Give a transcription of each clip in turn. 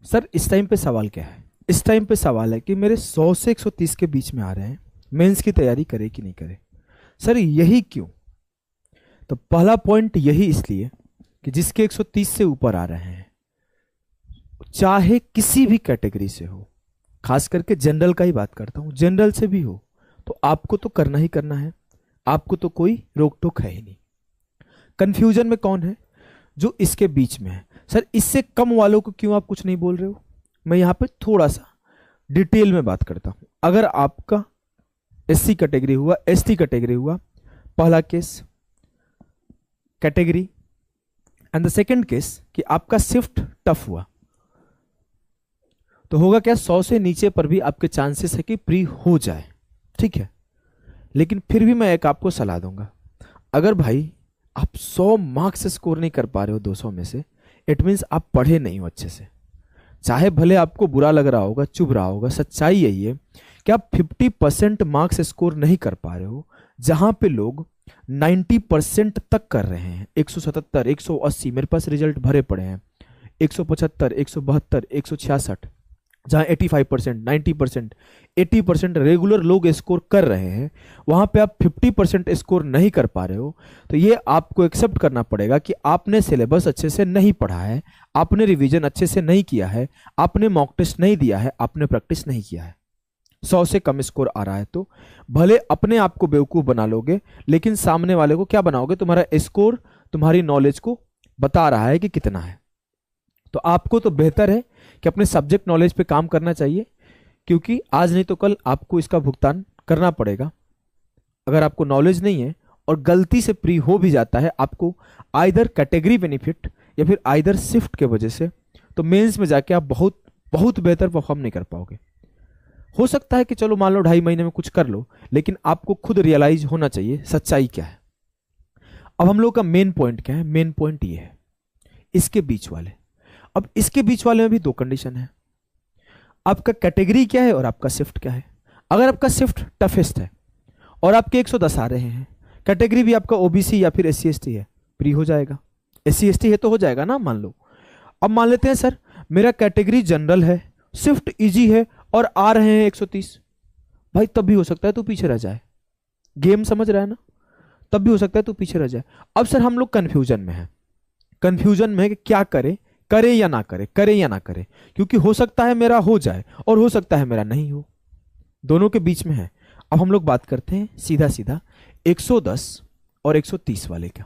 Sir इस time पे सवाल क्या है? इस टाइम पे सवाल है कि मेरे 100 से 130 के बीच में आ रहे हैं, मेंस की तैयारी करे कि नहीं करे। सर यही क्यों? तो पहला पॉइंट यही इसलिए कि जिसके 130 से ऊपर आ रहे हैं, चाहे किसी भी कैटेगरी से हो, खास करके जनरल का ही बात करता हूं, जनरल से भी हो, तो आपको तो करना ही करना है, आपको तो कोई रोक टोक है ही नहीं। कंफ्यूजन में कौन है? जो इसके बीच में है। सर इससे कम वालों को क्यों आप कुछ नहीं बोल रहे हो? मैं यहां पे थोड़ा सा डिटेल में बात करता हूं। अगर आपका एससी कैटेगरी हुआ, एसटी कैटेगरी हुआ, पहला case category, and the second case कि आपका शिफ्ट टफ हुआ, तो होगा क्या? 100 से नीचे पर भी आपके चांसेस है कि प्री हो जाए, ठीक है। लेकिन फिर भी मैं एक आपको सलाह दूंगा, अगर भाई आप 100 मार्क्स स्कोर नहीं कर पा रहे हो 200 में से, इट मीन्स आप पढ़े नहीं हो अच्छे से। चाहे भले आपको बुरा लग रहा होगा, चुभ रहा होगा, सच्चाई यही है कि आप 50% मार्क्स स्कोर नहीं कर पा रहे हो, जहां पे लोग 90% तक कर रहे हैं। 177, 180 मेरे पास रिजल्ट भरे पड़े हैं, 175, 172, 166, जहां 85%, 90%, 80% रेगुलर लोग स्कोर कर रहे हैं, वहां पे आप 50% स्कोर नहीं कर पा रहे हो। तो ये आपको एक्सेप्ट करना पड़ेगा कि आपने सिलेबस अच्छे से नहीं पढ़ा है, आपने रिवीजन अच्छे से नहीं किया है, आपने मॉक टेस्ट नहीं दिया है, आपने प्रैक्टिस नहीं किया है। 100 से कम स्कोर आ रहा है तो भले अपने आप को बेवकूफ बना लोगे, लेकिन सामने वाले को क्या बनाओगे? तुम्हारा स्कोर तुम्हारी नॉलेज को बता रहा है कि कितना है। तो आपको तो बेहतर है कि अपने सब्जेक्ट नॉलेज पे काम करना चाहिए, क्योंकि आज नहीं तो कल आपको इसका भुगतान करना पड़ेगा। अगर आपको नॉलेज नहीं है और गलती से प्री हो भी जाता है, आपको आइदर कैटेगरी बेनिफिट या फिर आइदर शिफ्ट के वजह से, तो मेंस में जाके आप बहुत बहुत बेहतर परफॉर्म नहीं कर पाओगे। हो सकता है कि चलो मान लो 2.5 महीने में कुछ कर लो, लेकिन आपको खुद रियलाइज होना चाहिए सच्चाई क्या है। अब हम लोग का मेन पॉइंट क्या है? मेन पॉइंट ये है, इसके बीच वाले। अब इसके बीच वाले में भी 2 कंडीशन है, आपका कैटेगरी क्या है और आपका शिफ्ट क्या है। अगर आपका शिफ्ट टफेस्ट है और आपके 110 आ रहे हैं, कैटेगरी भी आपका ओबीसी या फिर एससी एसटी है, प्री हो जाएगा। एससी एसटी है तो हो जाएगा ना, मान लो। अब मान लेते हैं सर मेरा कैटेगरी जनरल है, शिफ्ट इजी है और आ रहे हैं 130, भाई तब भी हो सकता है तू पीछे रह जाए। गेम समझ रहा है ना? तब भी हो सकता है तू पीछे रह जाए। अब सर हम लोग कंफ्यूजन में है, कंफ्यूजन में है कि क्या करें, करे या ना करे, करे या ना करे, क्योंकि हो सकता है मेरा हो जाए और हो सकता है मेरा नहीं हो, दोनों के बीच में है। अब हम लोग बात करते हैं सीधा सीधा 110 और 130 वाले का।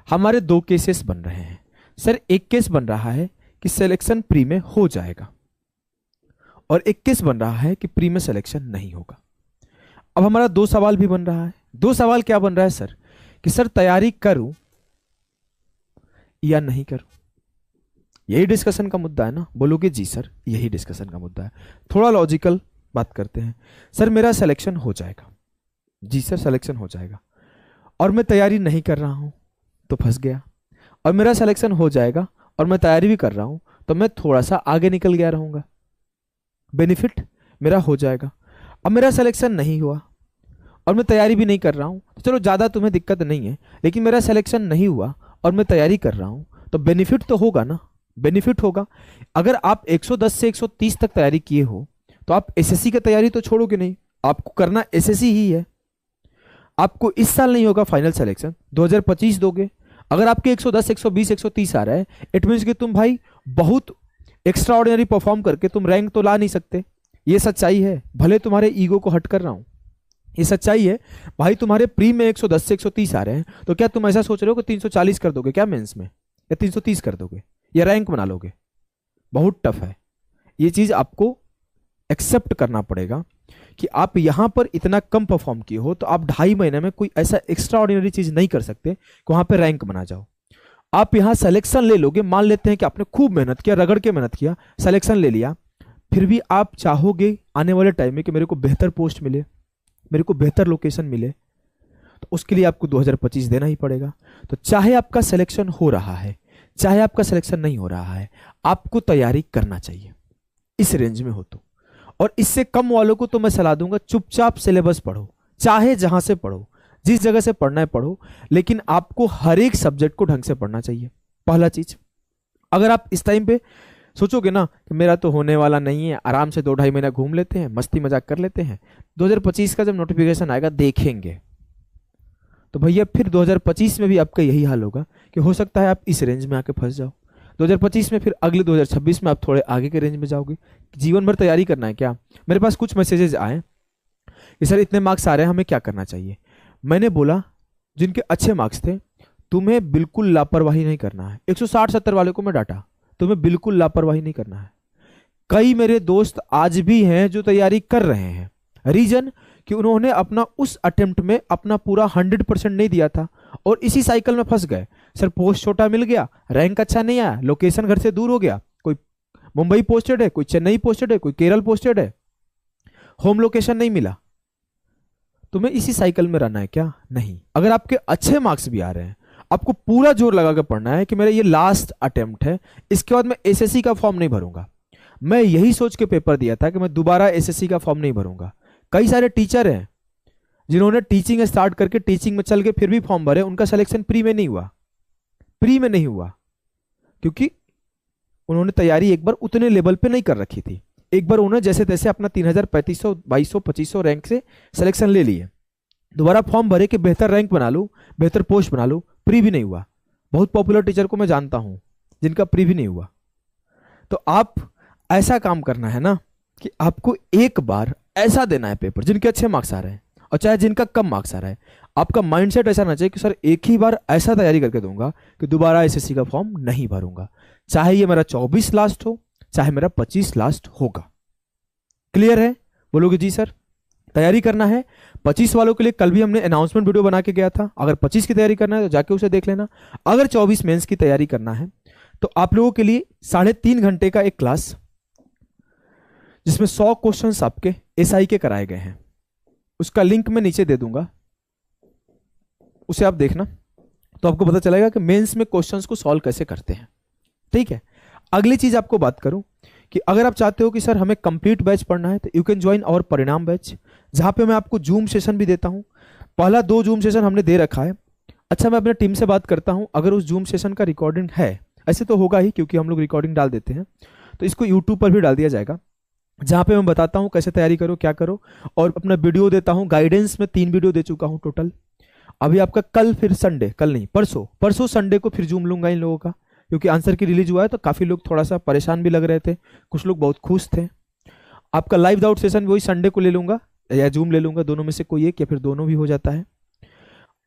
हमारे 2 केसेस बन रहे हैं। सर एक केस बन रहा है कि सिलेक्शन प्री में हो जाएगा और एक केस बन रहा है कि प्री में सिलेक्शन नहीं होगा। अब हमारा 2 सवाल भी बन रहा है। 2 सवाल क्या बन रहा है सर? कि सर तैयारी करूं या नहीं करूं, यही डिस्कशन का मुद्दा है ना? बोलोगे जी सर यही डिस्कशन का मुद्दा है। थोड़ा लॉजिकल बात करते हैं। सर मेरा सिलेक्शन हो जाएगा, जी सर सिलेक्शन हो जाएगा, और मैं तैयारी नहीं कर रहा हूं तो फंस गया। और मेरा सिलेक्शन हो जाएगा और मैं तैयारी भी कर रहा हूं तो मैं थोड़ा सा आगे निकल गया रहूंगा, बेनिफिट मेरा हो जाएगा। अब मेरा सिलेक्शन नहीं हुआ और मैं तैयारी भी नहीं कर रहा हूं, तो चलो ज्यादा तुम्हें दिक्कत नहीं है, लेकिन मेरा सिलेक्शन नहीं हुआ और मैं तैयारी कर रहा हूं तो बेनिफिट तो होगा ना, बेनिफिट होगा। अगर आप 110 से 130 तक तैयारी किए हो तो आप एसएससी की तैयारी तो छोड़ोगे नहीं, आपको करना एसएससी ही है। आपको इस साल नहीं होगा फाइनल सिलेक्शन, 2025 दोगे। अगर आपके 110, 120, 130 आ रहा है, इट मींस कि तुम भाई बहुत एक्स्ट्रा ऑर्डिनरी परफॉर्म करके तुम रैंक तो ला नहीं सकते। ये सच्चाई है, भले तुम्हारे ईगो को हट कर रहा हूं, ये सच्चाई है। भाई तुम्हारे प्री में 110 से 130 आ रहे हैं, तो क्या तुम ऐसा सोच रहे हो कि 340 कर दोगे क्या मेंस में, या 330 कर दोगे, या रैंक बना लोगे? बहुत टफ है। ये चीज आपको एक्सेप्ट करना पड़ेगा कि आप यहां पर इतना कम परफॉर्म किए हो, तो आप 2.5 महीने में कोई ऐसा एक्स्ट्रा ऑर्डिनरी चीज नहीं कर सकते कि वहां पर रैंक बना जाओ। आप यहां सिलेक्शन ले लोगे, मान लेते हैं कि आपने खूब मेहनत किया, रगड़ के मेहनत किया, सिलेक्शन ले लिया, फिर भी आप चाहोगे आने वाले टाइम में कि मेरे को बेहतर पोस्ट मिले, मेरे को बेहतर लोकेशन मिले, तो उसके लिए आपको 2025 देना ही पड़ेगा। तो चाहे आपका सिलेक्शन हो रहा है, चाहे आपका सिलेक्शन नहीं हो रहा है, आपको तैयारी करना चाहिए इस रेंज में हो तो। और इससे कम वालों को तो मैं सलाह दूंगा चुपचाप सिलेबस पढ़ो, चाहे जहां से पढ़ो, जिस जगह से पढ़ना है पढ़ो, लेकिन आपको हर एक सब्जेक्ट को ढंग से पढ़ना चाहिए। पहला चीज, अगर आप इस टाइम पे सोचोगे ना कि मेरा तो होने वाला नहीं है, आराम से 2-2.5 महीना घूम लेते हैं, मस्ती मजाक कर लेते हैं, 2025 का जब नोटिफिकेशन आएगा देखेंगे, तो भैया फिर 2025 में भी आपका यही हाल होगा कि हो सकता है आप इस रेंज में आके फंस जाओ। 2025 में फिर अगले 2026 में आप थोड़े आगे के रेंज में जाओगे। जीवन भर तैयारी करना है क्या? मेरे पास कुछ मैसेजेस आए कि सर इतने मार्क्स आ रहे हैं, हमें क्या करना चाहिए? मैंने बोला जिनके अच्छे मार्क्स थे तुम्हें बिल्कुल लापरवाही नहीं करना है। 160-70 वाले को मैं डांटा, तुम्हें बिल्कुल लापरवाही नहीं करना है। कई मेरे दोस्त आज भी हैं जो तैयारी कर रहे हैं, रीजन कि उन्होंने अपना उस अटेम्प्ट में अपना पूरा 100% नहीं दिया था और इसी साइकिल में फंस गए। सर पोस्ट छोटा मिल गया, रैंक अच्छा नहीं आया, लोकेशन घर से दूर हो गया, कोई मुंबई पोस्टेड है, कोई चेन्नई पोस्टेड है, कोई केरल पोस्टेड है, होम लोकेशन नहीं मिला। तुम्हें इसी साइकिल में रहना है क्या? नहीं। अगर आपके अच्छे मार्क्स भी आ रहे हैं, आपको पूरा जोर लगा कर पढ़ना है कि मेरा ये लास्ट अटेम्प्ट है, इसके बाद मैं एसएससी का फॉर्म नहीं भरूंगा। मैं यही सोच के पेपर दिया था कि मैं दोबारा एसएससी का फॉर्म नहीं भरूंगा। कई सारे टीचर हैं जिन्होंने टीचिंग स्टार्ट करके टीचिंग में चल के फिर भी फॉर्म भरे, उनका सिलेक्शन प्री में नहीं हुआ। प्री में नहीं हुआ क्योंकि उन्होंने तैयारी एक बार उतने लेवल पे नहीं कर रखी थी। एक बार उन्होंने जैसे तैसे अपना 3000, 3500, 2200, 2500 रैंक से सिलेक्शन ले लिए, दोबारा फॉर्म भरे कि बेहतर रैंक बना लूं, बेहतर पोस्ट बना लूं, प्री भी नहीं हुआ। बहुत पॉपुलर टीचर को मैं जानता हूं जिनका प्री भी नहीं हुआ। तो आप ऐसा काम करना है ना कि आपको एक बार ऐसा देना है पेपर जिनके अच्छे मार्क्स आ रहे हैं और चाहे जिनका कम मार्क्स आ रहा है। आपका माइंडसेट ऐसा ना चाहिए कि सर एक ही बार ऐसा तैयारी करके दूंगा कि दोबारा एसएससी का फॉर्म नहीं भरूंगा, चाहे ये मेरा 24 लास्ट हो, चाहे मेरा 25 लास्ट होगा। क्लियर है? बोलोगे जी सर। तैयारी करना है 25 वालों के लिए कल भी हमने अनाउंसमेंट वीडियो बना के गया था, अगर 25 की तैयारी करना है तो जाके उसे देख लेना। अगर 24 मेंस की तैयारी करना है तो आप लोगों के लिए 3.5 घंटे का एक क्लास जिसमें 100 क्वेश्चंस आपके एसआई के कराए गए हैं, उसका लिंक मैं नीचे दे दूंगा, उसे आप देखना तो आपको पता चलेगा कि मेंस में क्वेश्चंस को सॉल्व कैसे करते हैं। ठीक है। अगली चीज आपको बात करूं कि अगर आप चाहते हो कि सर हमें कंप्लीट बैच पढ़ना है तो यू कैन ज्वाइन आवर परिणाम बैच, जहां पे मैं आपको जूम सेशन भी देता हूं। पहला 2 जूम सेशन हमने दे रखा है। अच्छा, मैं अपने टीम से बात करता हूं, अगर उस जूम सेशन का रिकॉर्डिंग है, ऐसे तो होगा ही क्योंकि हम लोग रिकॉर्डिंग डाल देते हैं, तो इसको यूट्यूब पर भी डाल दिया जाएगा, जहां पे मैं बताता हूं कैसे तैयारी करो, क्या करो, और अपना वीडियो देता हूं। गाइडेंस में 3 वीडियो दे चुका हूं टोटल। अभी आपका कल, फिर संडे, कल नहीं परसों संडे को फिर जूम लूंगा इन लोगों का, क्योंकि आंसर की रिलीज हुआ है तो काफी लोग थोड़ा सा परेशान भी लग रहे थे, कुछ लोग बहुत खुश थे। आपका लाइव डाउट सेशन वही संडे को ले लूंगा या जूम ले लूंगा, दोनों में से कोई एक या फिर दोनों भी हो जाता है।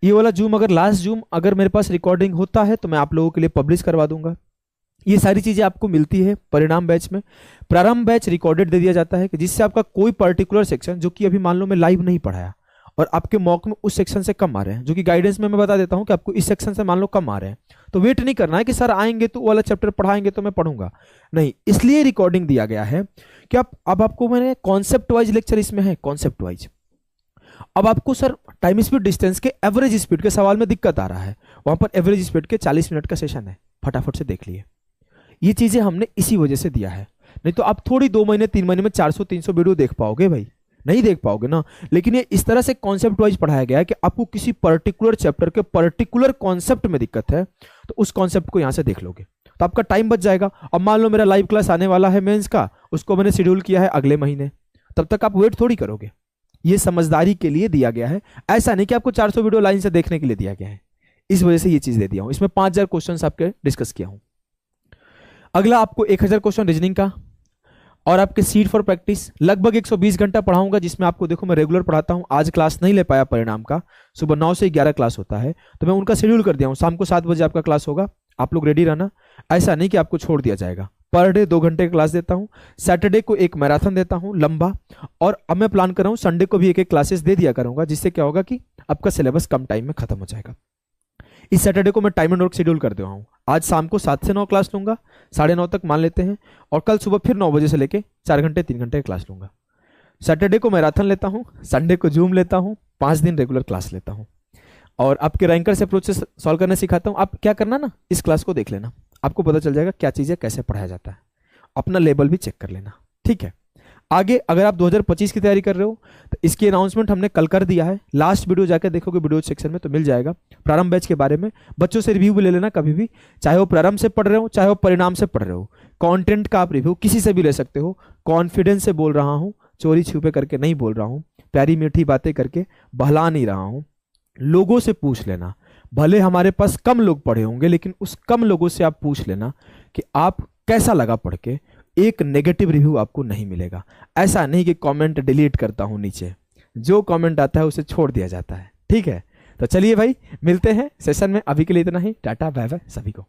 ये वाला जूम, अगर लास्ट जूम अगर मेरे पास रिकॉर्डिंग होता है तो मैं आप लोगों के लिए पब्लिश करवा दूंगा। ये सारी चीजें आपको मिलती है परिणाम बैच में। प्रारंभ बैच रिकॉर्डेड दे दिया जाता है कि जिससे आपका कोई पर्टिकुलर सेक्शन, जो कि अभी मान लो मैं लाइव नहीं पढ़ाया और आपके मॉक में उस सेक्शन से कम आ रहे हैं, जो कि गाइडेंस में मैं बता देता हूं कि आपको इस सेक्शन से मान लो कम आ रहे हैं, तो वेट नहीं करना है कि सर आएंगे तो वाला चैप्टर पढ़ाएंगे तो मैं पढ़ूंगा, नहीं। इसलिए रिकॉर्डिंग दिया गया है कि अब आपको मैंने कॉन्सेप्ट वाइज लेक्चर इसमें है, कॉन्सेप्ट वाइज। अब आपको सर टाइम स्पीड डिस्टेंस के एवरेज स्पीड के सवाल में दिक्कत आ रहा है, वहां पर एवरेज स्पीड के 40 मिनट का सेशन है, फटाफट से देख लिए। ये चीजें हमने इसी वजह से दिया है, नहीं तो आप थोड़ी 2 महीने 3 महीने में 400-300 वीडियो देख पाओगे भाई, नहीं देख पाओगे ना। लेकिन ये इस तरह से कॉन्सेप्ट वाइज पढ़ाया गया है कि आपको किसी पर्टिकुलर चैप्टर के पर्टिकुलर कॉन्सेप्ट में दिक्कत है तो उस कॉन्सेप्ट को यहां से देख लोगे तो आपका टाइम बच जाएगा। अब मान लो मेरा लाइव क्लास आने वाला है मेंस का, उसको मैंने शेड्यूल किया है अगले महीने, तब तक आप वेट थोड़ी करोगे। ये समझदारी के लिए दिया गया है, ऐसा नहीं कि आपको 400 वीडियो लाइन से देखने के लिए दिया गया है। इस वजह से ये चीज दे दिया हूं। इसमें 5000 क्वेश्चन आपके डिस्कस किया हूं। अगला आपको 1000 क्वेश्चन रीजनिंग का और आपके सीट फॉर प्रैक्टिस लगभग 120 घंटा पढ़ाऊंगा, जिसमें आपको देखो मैं रेगुलर पढ़ाता हूं। आज क्लास नहीं ले पाया परिणाम का, सुबह 9 से 11 क्लास होता है, तो मैं उनका शेड्यूल कर दिया हूं, शाम को 7 बजे आपका क्लास होगा, आप लोग रेडी रहना। ऐसा नहीं कि आपको छोड़ दिया जाएगा। पर डे 2 घंटे की क्लास देता हूं, सैटरडे को एक मैराथन देता हूं लंबा, और अब मैं प्लान कर रहा हूं संडे को भी एक क्लासेस दे दिया करूंगा, जिससे क्या होगा कि आपका सिलेबस कम टाइम में खत्म हो जाएगा। इस सैटरडे को मैं टाइम एंड वर्क शेड्यूल कर दिया हूं, आज शाम को 7 से 9 क्लास लूंगा, 9:30 तक मान लेते हैं, और कल सुबह फिर 9 बजे से लेके 4 घंटे 3 घंटे क्लास लूंगा। सैटरडे को मैराथन लेता हूं, संडे को जूम लेता हूं, 5 दिन रेगुलर क्लास लेता हूं, और आपके रैंकर से अप्रोच से सॉल्व करना सिखाता हूं। आप क्या करना ना, इस क्लास को देख लेना, आपको पता चल जाएगा क्या चीजें कैसे पढ़ाया जाता है, अपना लेवल भी चेक कर लेना, ठीक है। आगे अगर आप 2025 की तैयारी कर रहे हो तो इसकी अनाउंसमेंट हमने कल कर दिया है, लास्ट वीडियो जाकर देखोगे वीडियो सेक्शन में तो मिल जाएगा। प्रारंभ बैच के बारे में बच्चों से रिव्यू भी ले लेना कभी भी, चाहे वो प्रारंभ से पढ़ रहे हो चाहे वो परिणाम से पढ़ रहे हो। कंटेंट का आप रिव्यू किसी से भी ले सकते हो। कॉन्फिडेंस से बोल रहा हूँ, चोरी छुपे करके नहीं बोल रहा हूँ, प्यारी मीठी बातें करके बहला नहीं रहा हूँ। लोगों से पूछ लेना, भले हमारे पास कम लोग पढ़े होंगे लेकिन उस कम लोगों से आप पूछ लेना कि आप कैसा लगा पढ़ के। एक नेगेटिव रिव्यू आपको नहीं मिलेगा। ऐसा नहीं कि कमेंट डिलीट करता हूं, नीचे जो कमेंट आता है उसे छोड़ दिया जाता है। ठीक है, तो चलिए भाई मिलते हैं सेशन में, अभी के लिए इतना ही, टाटा बाय बाय सभी को।